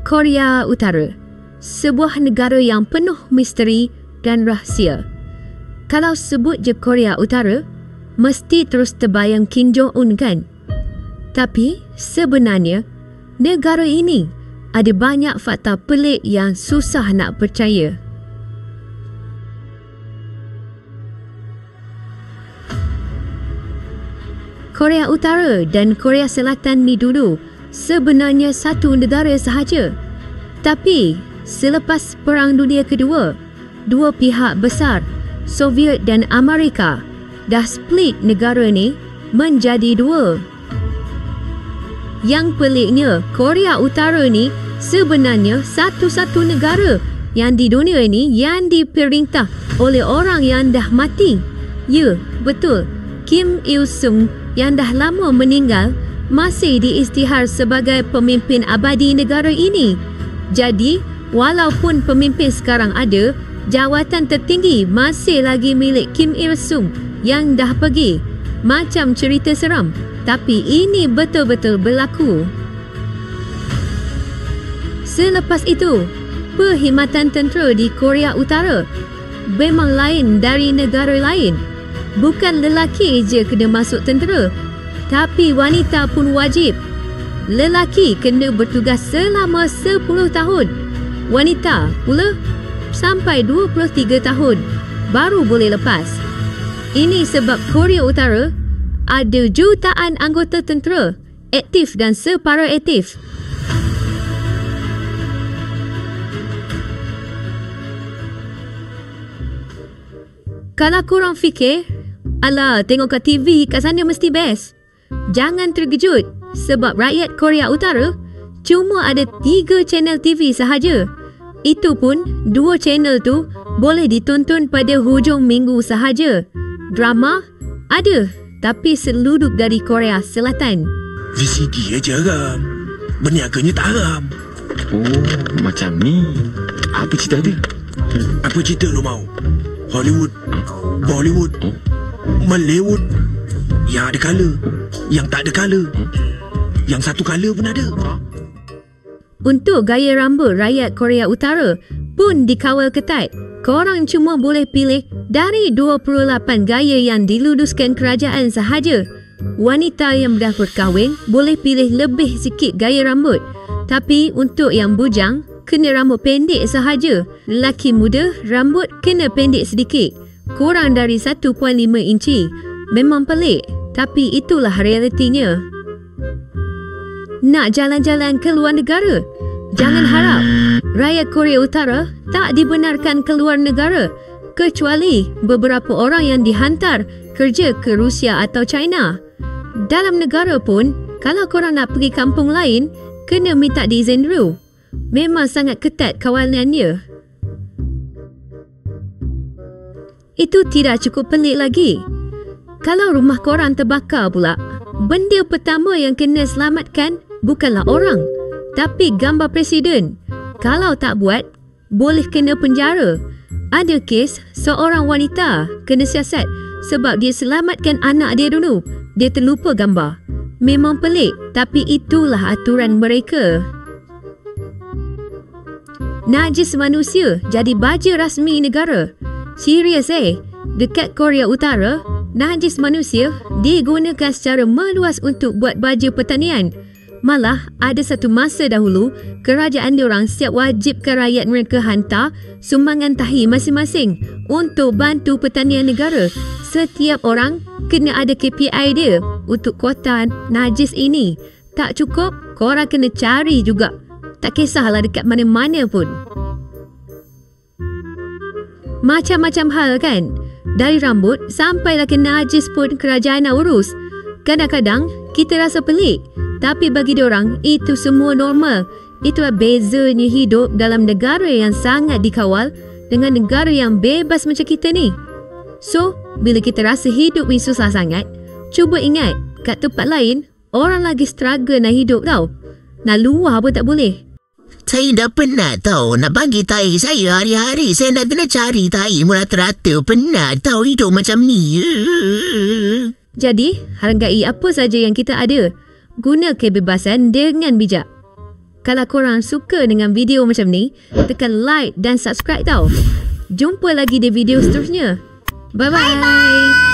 Korea Utara, sebuah negara yang penuh misteri dan rahsia. Kalau sebut je Korea Utara, mesti terus terbayang Kim Jong-un kan? Tapi sebenarnya, negara ini ada banyak fakta pelik yang susah nak percaya. Korea Utara dan Korea Selatan ni dulu sebenarnya satu negara sahaja. Tapi selepas Perang Dunia Kedua, dua pihak besar, Soviet dan Amerika, dah split negara ni menjadi dua. Yang peliknya, Korea Utara ni sebenarnya satu-satu negara yang di dunia ni yang diperintah oleh orang yang dah mati. Ya, betul. Kim Il-sung yang dah lama meninggal masih diisytihar sebagai pemimpin abadi negara ini. Jadi, walaupun pemimpin sekarang ada, jawatan tertinggi masih lagi milik Kim Il-sung yang dah pergi. Macam cerita seram, tapi ini betul-betul berlaku. Selepas itu, perkhidmatan tentera di Korea Utara memang lain dari negara lain. Bukan lelaki je kena masuk tentera, tapi wanita pun wajib. Lelaki kena bertugas selama 10 tahun. Wanita pula sampai 23 tahun baru boleh lepas. Ini sebab Korea Utara ada jutaan anggota tentera, aktif dan separa aktif. Kalau korang fikir, alah tengok kat TV kat sana mesti best, jangan terkejut sebab rakyat Korea Utara cuma ada 3 channel TV sahaja. Itu pun 2 channel tu boleh ditonton pada hujung minggu sahaja. Drama ada, tapi seluduk dari Korea Selatan. VCD aja haram, berniaganya tak haram. Oh, macam ni. Apa cerita dia? Apa cerita lu mau? Hollywood, Bollywood, Mallywood. Yang ada colour, yang tak ada colour, yang satu colour pun ada. Untuk gaya rambut rakyat Korea Utara pun dikawal ketat. Korang cuma boleh pilih dari 28 gaya yang diluduskan kerajaan sahaja. Wanita yang dah berkahwin boleh pilih lebih sikit gaya rambut. Tapi untuk yang bujang, kena rambut pendek sahaja. Lelaki muda, rambut kena pendek sedikit, kurang dari 1.5 inci. Memang pelik, tapi itulah realitinya. Nak jalan-jalan ke luar negara? Jangan harap. Rakyat Korea Utara tak dibenarkan keluar negara, kecuali beberapa orang yang dihantar kerja ke Rusia atau China. Dalam negara pun, kalau korang nak pergi kampung lain, kena minta diizin dulu. Memang sangat ketat kawalannya. Itu tidak cukup pelik lagi. Kalau rumah korang terbakar pula, benda pertama yang kena selamatkan bukanlah orang, tapi gambar presiden. Kalau tak buat, boleh kena penjara. Ada kes seorang wanita kena siasat sebab dia selamatkan anak dia dulu. Dia terlupa gambar. Memang pelik, tapi itulah aturan mereka. Najis manusia jadi baja rasmi negara. Serius dekat Korea Utara, najis manusia digunakan secara meluas untuk buat baja pertanian. Malah ada satu masa dahulu, kerajaan diorang siap wajibkan rakyat mereka hantar sumbangan tahi masing-masing untuk bantu pertanian negara. Setiap orang kena ada KPI dia untuk kuota najis ini. Tak cukup, korang kena cari juga. Tak kisahlah dekat mana-mana pun. Macam-macam hal kan? Dari rambut sampailah ke najis pun kerajaan nak urus. Kadang-kadang kita rasa pelik, tapi bagi diorang itu semua normal. Itulah bezanya hidup dalam negara yang sangat dikawal dengan negara yang bebas macam kita ni. So, bila kita rasa hidup ni susah sangat, cuba ingat, kat tempat lain, orang lagi struggle nak hidup tau. Nak luar pun tak boleh. Saya dah penat tau nak bagi tahi saya hari-hari. Saya nak kena cari tahi merata-rata. Penat tau hidup macam ni. Jadi, hargai apa saja yang kita ada. Guna kebebasan dengan bijak. Kalau korang suka dengan video macam ni, tekan like dan subscribe tau. Jumpa lagi di video seterusnya. Bye-bye.